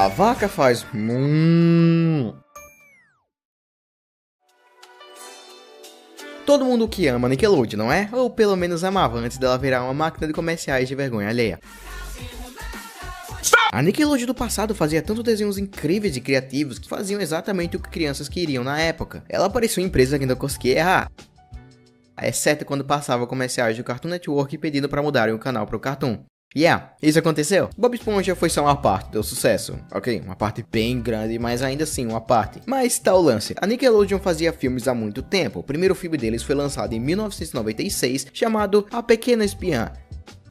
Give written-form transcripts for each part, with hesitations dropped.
A vaca faz Todo mundo que ama Nickelodeon, não é? Ou pelo menos amava antes dela virar uma máquina de comerciais de vergonha alheia. A Nickelodeon do passado fazia tantos desenhos incríveis e criativos que faziam exatamente o que crianças queriam na época. Ela parecia uma empresa que não conseguia errar, exceto quando passava comerciais do Cartoon Network pedindo para mudarem o canal para o Cartoon. Isso aconteceu. Bob Esponja foi só uma parte do sucesso, ok? Uma parte bem grande, mas ainda assim uma parte. Mas tá o lance. A Nickelodeon fazia filmes há muito tempo. O primeiro filme deles foi lançado em 1996, chamado A Pequena Espiã.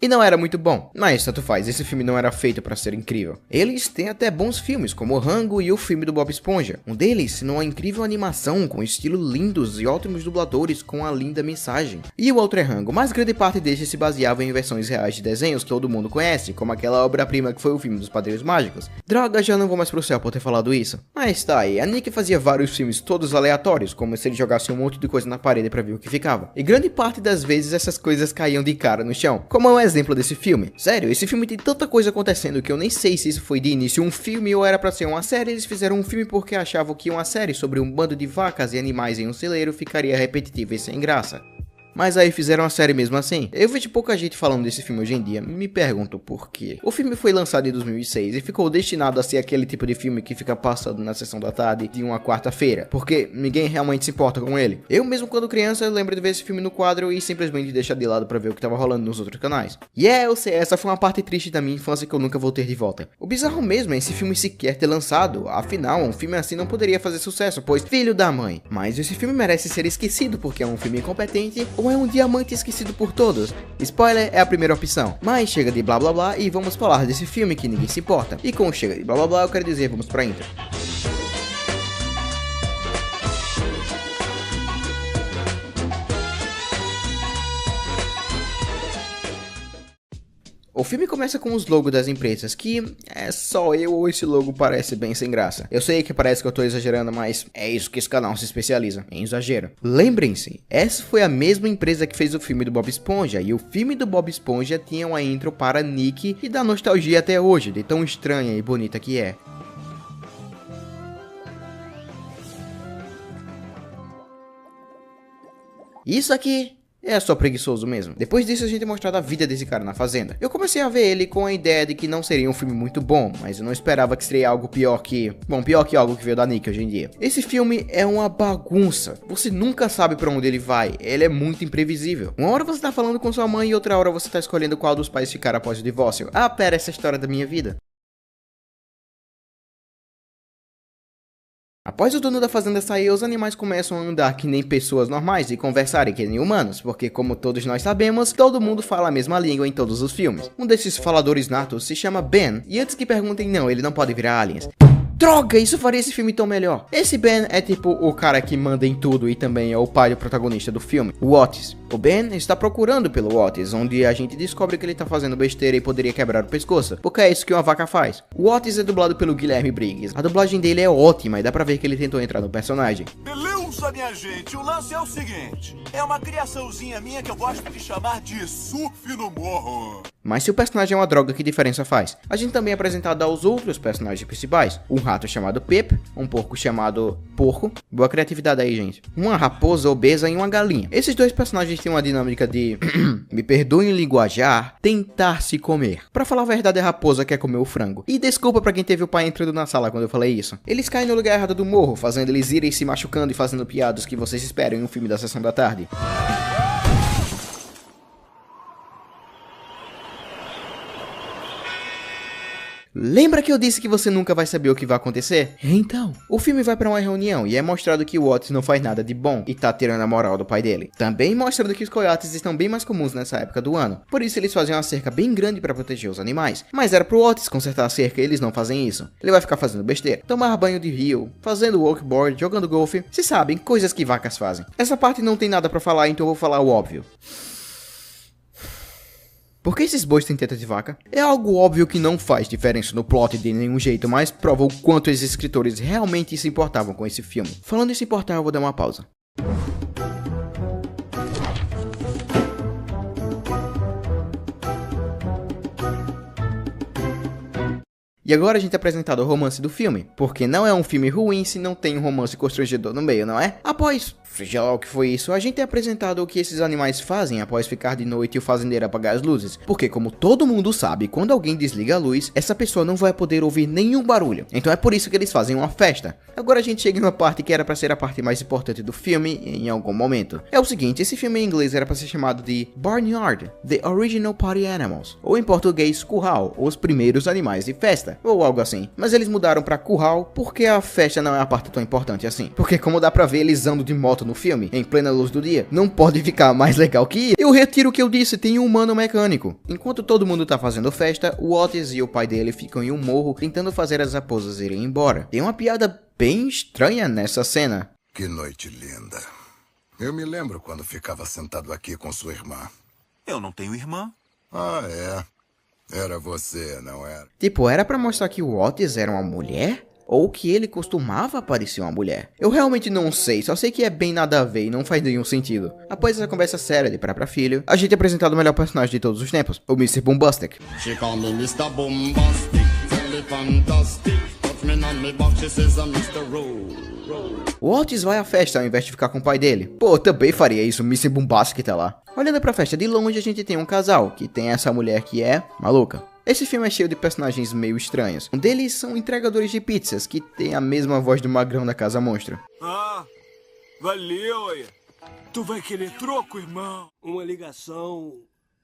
E não era muito bom, mas tanto faz, esse filme não era feito para ser incrível. Eles têm até bons filmes, como o Rango e o filme do Bob Esponja. Um deles, numa incrível animação, com estilo lindos e ótimos dubladores com a linda mensagem. E o outro é Rango, mas grande parte destes se baseava em versões reais de desenhos que todo mundo conhece, como aquela obra-prima que foi o filme dos Padrinhos Mágicos. Droga, já não vou mais pro céu por ter falado isso. Mas tá aí, a Nick fazia vários filmes todos aleatórios, como se ele jogasse um monte de coisa na parede pra ver o que ficava. E grande parte das vezes essas coisas caíam de cara no chão, como é um exemplo desse filme. Sério, esse filme tem tanta coisa acontecendo que eu nem sei se isso foi de início um filme ou era pra ser uma série. Eles fizeram um filme porque achavam que uma série sobre um bando de vacas e animais em um celeiro ficaria repetitiva e sem graça. Mas aí fizeram a série mesmo assim. Eu vejo pouca gente falando desse filme hoje em dia, me pergunto por quê. O filme foi lançado em 2006 e ficou destinado a ser aquele tipo de filme que fica passando na sessão da tarde de uma quarta-feira, porque ninguém realmente se importa com ele. Eu mesmo quando criança lembro de ver esse filme no quadro e simplesmente deixar de lado pra ver o que tava rolando nos outros canais. Eu sei, essa foi uma parte triste da minha infância que eu nunca vou ter de volta. O bizarro mesmo é esse filme sequer ter lançado, afinal um filme assim não poderia fazer sucesso, pois filho da mãe. Mas esse filme merece ser esquecido porque é um filme incompetente ou é um diamante esquecido por todos. Spoiler é a primeira opção. Mas chega de blá blá blá e vamos falar desse filme que ninguém se importa. E com chega de blá blá blá eu quero dizer vamos pra intro. O filme começa com os logos das empresas, que é só eu ou esse logo parece bem sem graça. Eu sei que parece que eu tô exagerando, mas é isso que esse canal se especializa, em exagero. Lembrem-se, essa foi a mesma empresa que fez o filme do Bob Esponja, e o filme do Bob Esponja tinha uma intro para Nick e dá nostalgia até hoje, de tão estranha e bonita que é. Isso aqui é só preguiçoso mesmo. Depois disso a gente é mostrado a vida desse cara na fazenda. Eu comecei a ver ele com a ideia de que não seria um filme muito bom, mas eu não esperava que seria algo pior que... Bom, pior que algo que veio da Nick hoje em dia. Esse filme é uma bagunça. Você nunca sabe pra onde ele vai. Ele é muito imprevisível. Uma hora você tá falando com sua mãe e outra hora você tá escolhendo qual dos pais ficar após o divórcio. Ah, pera, essa é a história da minha vida. Após o dono da fazenda sair, os animais começam a andar que nem pessoas normais e conversarem que nem humanos, porque como todos nós sabemos, todo mundo fala a mesma língua em todos os filmes. Um desses faladores natos se chama Ben, e antes que perguntem não, ele não pode virar aliens. Droga, isso faria esse filme tão melhor. Esse Ben é tipo o cara que manda em tudo e também é o pai do protagonista do filme, o Otis. O Ben está procurando pelo Otis, onde a gente descobre que ele tá fazendo besteira e poderia quebrar o pescoço, porque é isso que uma vaca faz. O Otis é dublado pelo Guilherme Briggs. A dublagem dele é ótima e dá pra ver que ele tentou entrar no personagem. Beleza, minha gente, o lance é o seguinte. É uma criaçãozinha minha que eu gosto de chamar de surf no morro. Mas se o personagem é uma droga, que diferença faz? A gente também é apresentado aos outros personagens principais. Um rato chamado Pip, um porco chamado Porco. Boa criatividade aí, gente. Uma raposa obesa e uma galinha. Esses dois personagens têm uma dinâmica de, me perdoem o linguajar, tentar se comer. Pra falar a verdade, a raposa quer comer o frango. E desculpa pra quem teve o pai entrando na sala quando eu falei isso. Eles caem no lugar errado do morro, fazendo eles irem se machucando e fazendo piadas que vocês esperam em um filme da sessão da tarde. Lembra que eu disse que você nunca vai saber o que vai acontecer? Então, o filme vai pra uma reunião e é mostrado que o Otis não faz nada de bom e tá tirando a moral do pai dele. Também mostrando que os coiotes estão bem mais comuns nessa época do ano, por isso eles fazem uma cerca bem grande pra proteger os animais. Mas era pro Otis consertar a cerca e eles não fazem isso. Ele vai ficar fazendo besteira, tomar banho de rio, fazendo walkboard, jogando golfe, se sabem, coisas que vacas fazem. Essa parte não tem nada pra falar, então eu vou falar o óbvio. Por que esses bois têm teta de vaca? É algo óbvio que não faz diferença no plot de nenhum jeito, mas prova o quanto os escritores realmente se importavam com esse filme. Falando em se importar, eu vou dar uma pausa. E agora a gente é apresentado ao romance do filme, porque não é um filme ruim se não tem um romance constrangedor no meio, não é? Após, seja lá o que foi isso, a gente é apresentado o que esses animais fazem após ficar de noite e o fazendeiro apagar as luzes, porque como todo mundo sabe, quando alguém desliga a luz, essa pessoa não vai poder ouvir nenhum barulho, então é por isso que eles fazem uma festa. Agora a gente chega em uma parte que era pra ser a parte mais importante do filme em algum momento. É o seguinte, esse filme em inglês era pra ser chamado de Barnyard, The Original Party Animals, ou em português, Curral, os primeiros animais de festa, ou algo assim. Mas eles mudaram pra Curral porque a festa não é a parte tão importante assim. Porque como dá pra ver eles andando de moto no filme, em plena luz do dia, não pode ficar mais legal que isso. Eu retiro o que eu disse, tem um humano mecânico. Enquanto todo mundo tá fazendo festa, o Otis e o pai dele ficam em um morro tentando fazer as raposas irem embora. Tem uma piada bem estranha nessa cena. Que noite linda. Eu me lembro quando ficava sentado aqui com sua irmã. Eu não tenho irmã. Ah, é? Era você, não era? Tipo, era pra mostrar que o Otis era uma mulher? Ou que ele costumava parecer uma mulher? Eu realmente não sei, só sei que é bem nada a ver e não faz nenhum sentido. Após essa conversa séria de pai pra filho, a gente é apresentado o melhor personagem de todos os tempos, o Mr. Boombastic. She call me Mr. Bombastic, totally fantastic. Touch me on me back, she says I'm Mr. Roll. O Otis vai à festa ao invés de ficar com o pai dele. Pô, eu também faria isso, o Mr. Boombastic tá lá. Olhando pra festa de longe, a gente tem um casal, que tem essa mulher que é maluca. Esse filme é cheio de personagens meio estranhos. Um deles são entregadores de pizzas, que tem a mesma voz do magrão da Casa Monstro. Ah, valeu aí. Tu vai querer troco, irmão? Uma ligação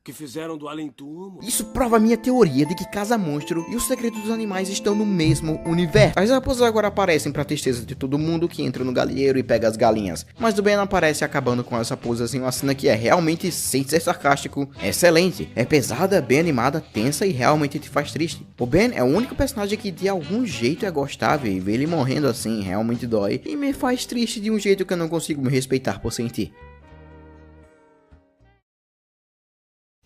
que fizeram do além-túmulo. Isso prova a minha teoria de que Casa Monstro e o Segredo dos Animais estão no mesmo universo. As raposas agora aparecem pra tristeza de todo mundo que entra no galinheiro e pega as galinhas. Mas o Ben aparece acabando com as raposas em uma cena que é realmente, sem ser sarcástico, excelente. É pesada, bem animada, tensa e realmente te faz triste. O Ben é o único personagem que de algum jeito é gostável e ver ele morrendo assim realmente dói e me faz triste de um jeito que eu não consigo me respeitar por sentir.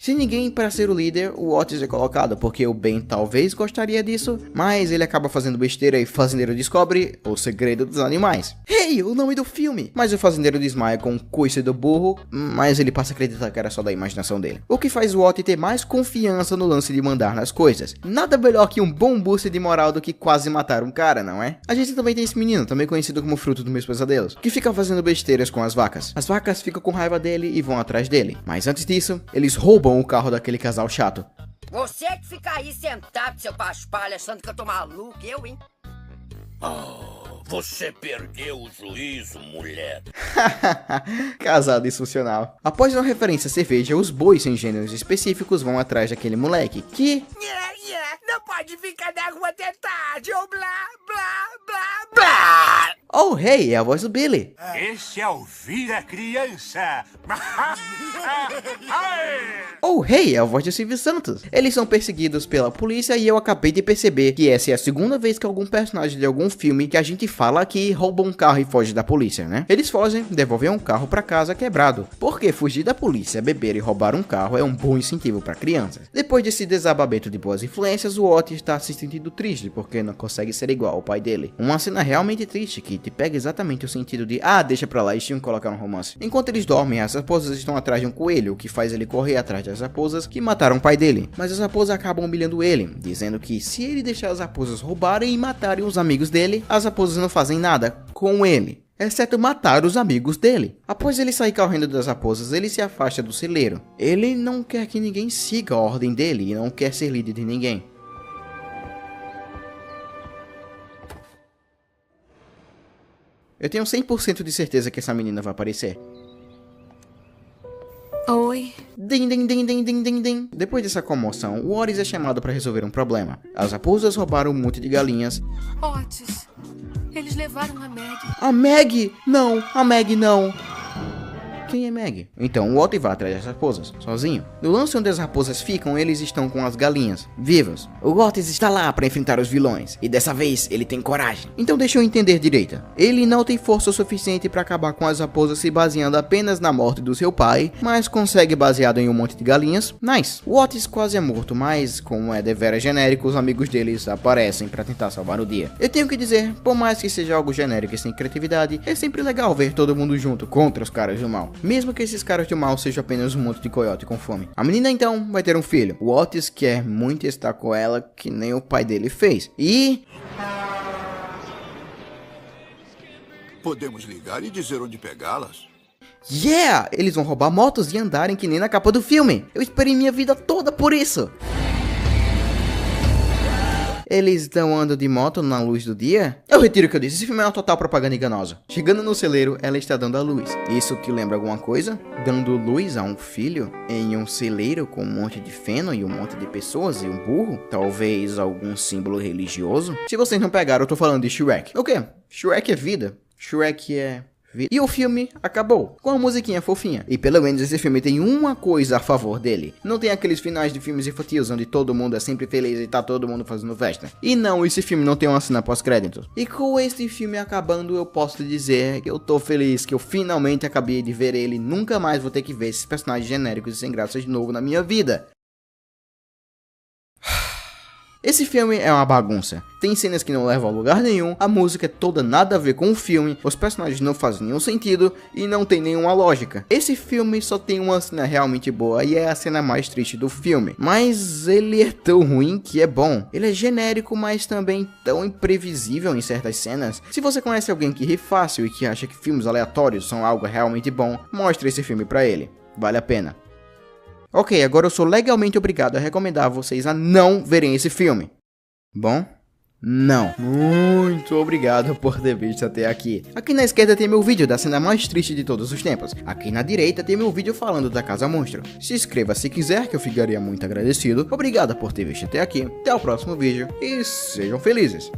Sem ninguém para ser o líder, o Otis é colocado, porque o Ben talvez gostaria disso, mas ele acaba fazendo besteira e o fazendeiro descobre o segredo dos animais. Hey, o nome do filme! Mas o fazendeiro desmaia com o coice do burro, mas ele passa a acreditar que era só da imaginação dele. O que faz o Otis ter mais confiança no lance de mandar nas coisas. Nada melhor que um bom boost de moral do que quase matar um cara, não é? A gente também tem esse menino, também conhecido como fruto dos meus pesadelos, que fica fazendo besteiras com as vacas. As vacas ficam com raiva dele e vão atrás dele. Mas antes disso, eles roubam o carro daquele casal chato. Você que fica aí sentado, seu paspalho, achando que eu tô maluco, eu, hein? Você perdeu o juízo, mulher. Casal disfuncional. Após uma referência à cerveja, os bois sem gêneros específicos vão atrás daquele moleque que... Não pode ficar na rua até tarde, ou blá, blá, blá, blá. Oh, hey, é a voz do Billy. Esse é o Vira Criança. Oh, hey, é a voz do Silvio Santos. Eles são perseguidos pela polícia e eu acabei de perceber que essa é a segunda vez que algum personagem de algum filme que a gente fala aqui rouba um carro e foge da polícia, né? Eles fogem, devolvem um carro pra casa quebrado. Porque fugir da polícia, beber e roubar um carro é um bom incentivo pra crianças. Depois desse desabamento de boas influências, o Otis está se sentindo triste porque não consegue ser igual ao pai dele. Uma cena realmente triste que te pega exatamente o sentido de deixa pra lá, eles tinham que colocar um romance. Enquanto eles dormem, as raposas estão atrás de um coelho, o que faz ele correr atrás das raposas que mataram o pai dele. Mas as raposas acabam humilhando ele, dizendo que se ele deixar as raposas roubarem e matarem os amigos dele, as raposas não fazem nada com ele, exceto matar os amigos dele. Após ele sair correndo das raposas, ele se afasta do celeiro. Ele não quer que ninguém siga a ordem dele e não quer ser líder de ninguém. Eu tenho 100% de certeza que essa menina vai aparecer. Oi. Din, din, din, din, din, din, din. Depois dessa comoção, o Otis é chamado para resolver um problema. As raposas roubaram um monte de galinhas. Otis, eles levaram a Meg. A Meg? Não, a Meg não. Quem é Meg? Então o Otis vai atrás das raposas, sozinho. No lance onde as raposas ficam, eles estão com as galinhas, vivas. O Otis está lá para enfrentar os vilões, e dessa vez ele tem coragem. Então deixa eu entender direito. Ele não tem força o suficiente para acabar com as raposas se baseando apenas na morte do seu pai, mas consegue baseado em um monte de galinhas. Nice. O Otis quase é morto, mas como é deveras genérico, os amigos deles aparecem para tentar salvar o dia. Eu tenho que dizer, por mais que seja algo genérico e sem criatividade, é sempre legal ver todo mundo junto contra os caras do mal. mesmo que esses caras de mal sejam apenas um monte de coiote com fome. A menina então vai ter um filho. O Otis quer muito estar com ela, que nem o pai dele fez. E... Podemos ligar e dizer onde pegá-las? yeah! Eles vão roubar motos e andarem que nem na capa do filme. Eu esperei minha vida toda por isso. Eles estão andando de moto na luz do dia? Eu retiro o que eu disse, esse filme é uma total propaganda enganosa. Chegando no celeiro, ela está dando a luz. Isso te lembra alguma coisa? Dando luz a um filho? Em um celeiro com um monte de feno e um monte de pessoas e um burro? Talvez algum símbolo religioso? Se vocês não pegaram, eu tô falando de Shrek. O quê? Shrek é vida. Shrek é... e o filme acabou, com a musiquinha fofinha. E pelo menos esse filme tem uma coisa a favor dele. Não tem aqueles finais de filmes infantis onde todo mundo é sempre feliz e tá todo mundo fazendo festa. E não, esse filme não tem uma cena pós-créditos. E com este filme acabando, eu posso dizer que eu tô feliz que eu finalmente acabei de ver ele. Nunca mais vou ter que ver esses personagens genéricos e sem graça de novo na minha vida. Esse filme é uma bagunça, tem cenas que não levam a lugar nenhum, a música é toda nada a ver com o filme, os personagens não fazem nenhum sentido e não tem nenhuma lógica. Esse filme só tem uma cena realmente boa e é a cena mais triste do filme, mas ele é tão ruim que é bom. Ele é genérico, mas também tão imprevisível em certas cenas. Se você conhece alguém que ri fácil e que acha que filmes aleatórios são algo realmente bom, mostre esse filme pra ele, vale a pena. Ok, agora eu sou legalmente obrigado a recomendar a vocês a não verem esse filme. Bom? Não. Muito obrigado por ter visto até aqui. Aqui na esquerda tem meu vídeo da cena mais triste de todos os tempos. Aqui na direita tem meu vídeo falando da Casa Monstro. Se inscreva se quiser, que eu ficaria muito agradecido. Obrigado por ter visto até aqui. Até o próximo vídeo e sejam felizes.